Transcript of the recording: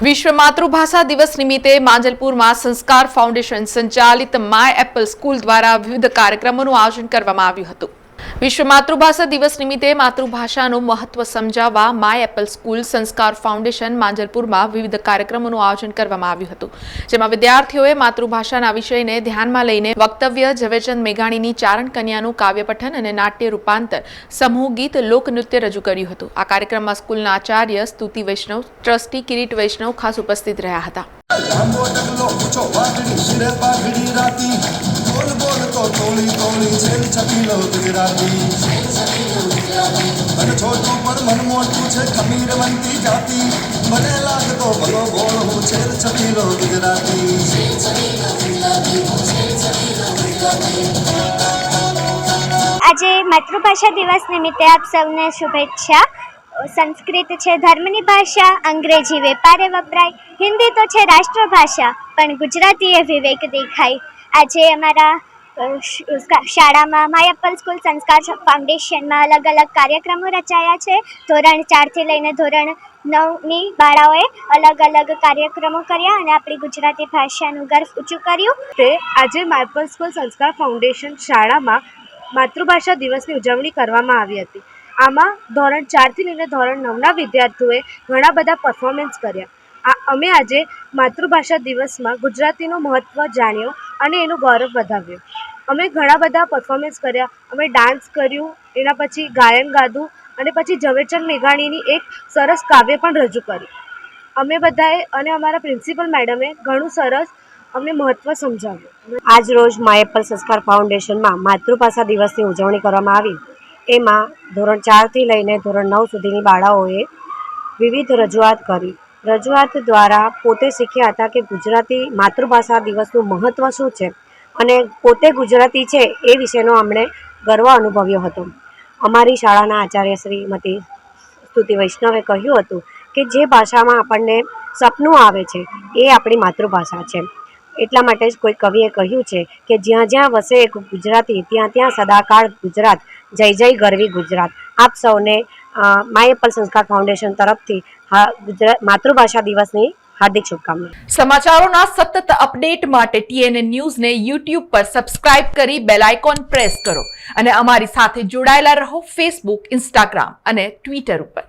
વિશ્વ માતૃભાષા દિવસ નિમિત્તે માંજલપુરમાં સંસ્કાર ફાઉન્ડેશન સંચાલિત માય એપલ સ્કૂલ દ્વારા વિવિધ કાર્યક્રમોનું આયોજન કરવામાં આવ્યું હતું। વિશ્વ માતૃભાષા દિવસ નિમિત્તે માતૃભાષાનું મહત્વ સમજાવવા માય એપલ સ્કૂલ સંસ્કાર ફાઉન્ડેશન માંજલપુરમાં વિવિધ કાર્યક્રમોનું આયોજન કરવામાં આવ્યું હતું, જેમાં વિદ્યાર્થીઓએ માતૃભાષાના વિષયને ધ્યાનમાં લઈને વક્તવ્ય, ઝવેરચંદ મેઘાણીની ચારણ કન્યાનું કાવ્ય પઠન અને નાટ્ય રૂપાંતર, સમૂહ ગીત, લોકનૃત્ય રજૂ કર્યું હતું। આ કાર્યક્રમમાં સ્કૂલના આચાર્ય સ્તુતિ વૈષ્ણવ, ટ્રસ્ટી કિરીટ વૈષ્ણવ ખાસ ઉપસ્થિત રહ્યા હતા। बोल बोल तो तोली तोली छेल छपीलो गुजराती मन छोटू पर मन मोटू छे खमीरवंती जाती मने लागतो भलो बोल हूँ छेल छपीलो गुजराती। આજે માતૃભાષા દિવસ નિમિત્તે આપ સૌને શુભેચ્છા। સંસ્કૃત છે ધર્મની ભાષા, અંગ્રેજી વેપારે વપરાય, હિન્દી તો છે રાષ્ટ્રભાષા, પણ ગુજરાતીએ વિવેક દેખાય। આજે અમારા શાળામાં માય એપલ સ્કૂલ સંસ્કાર ફાઉન્ડેશનમાં અલગ અલગ કાર્યક્રમો રચાયા છે। ધોરણ 4થી લઈને ધોરણ 9ની બાળાઓએ અલગ અલગ કાર્યક્રમો કર્યા અને આપણી ગુજરાતી ભાષાનું ગર્વ ઊંચું કર્યું। તે આજે માય એપલ સ્કૂલ સંસ્કાર ફાઉન્ડેશન શાળામાં માતૃભાષા દિવસની ઉજવણી કરવામાં આવી હતી। આમાં ધોરણ 4થી લઈને ધોરણ 9ના વિદ્યાર્થીઓએ ઘણા બધા પરફોર્મન્સ કર્યા। અમે આજે માતૃભાષા દિવસમાં ગુજરાતીનું મહત્ત્વ જાણ્યો અને એનું ગૌરવ વધાવ્યું। અમે ઘણા બધા પરફોર્મન્સ કર્યા, અમે ડાન્સ કર્યું, એના પછી ગાયન ગાધું અને પછી ઝવેરચંદ મેઘાણીની એક સરસ કાવ્ય પણ રજૂ કર્યું। અમે બધાએ અને અમારા પ્રિન્સિપલ મેડમે ઘણું સરસ અમને મહત્ત્વ સમજાવ્યું। આજ રોજ માય એપલ સંસ્કાર ફાઉન્ડેશનમાં માતૃભાષા દિવસની ઉજવણી કરવામાં આવી। એમાં ધોરણ 4થી લઈને ધોરણ 9 સુધીની બાળાઓએ વિવિધ રજૂઆત કરી। રજૂઆત દ્વારા પોતે શીખ્યા હતા કે ગુજરાતી માતૃભાષા દિવસનું મહત્ત્વ શું છે અને પોતે ગુજરાતી છે એ વિશેનો અમને ગર્વ અનુભવ્યો હતો। અમારી શાળાના આચાર્ય શ્રીમતી સ્તુતિ વૈષ્ણવે કહ્યું હતું કે જે ભાષામાં આપણને સપનું આવે છે એ આપણી માતૃભાષા છે। એટલા માટે જ કોઈ કવિએ કહ્યું છે કે જ્યાં જ્યાં વસે એક ગુજરાતી ત્યાં ત્યાં સદાકાળ ગુજરાત, જય જય ગરવી ગુજરાત। આપ સૌને માય એપલ સંસ્કાર ફાઉન્ડેશન તરફથી માતૃભાષા દિવસની હાર્દિક શુભકામનાઓ। સમાચારોના સતત અપડેટ માટે TNN ન્યૂઝને YouTube પર સબસ્ક્રાઇબ કરી બેલ આઇકોન પ્રેસ કરો અને અમારી સાથે જોડાયેલા રહો Facebook, Instagram અને Twitter ઉપર।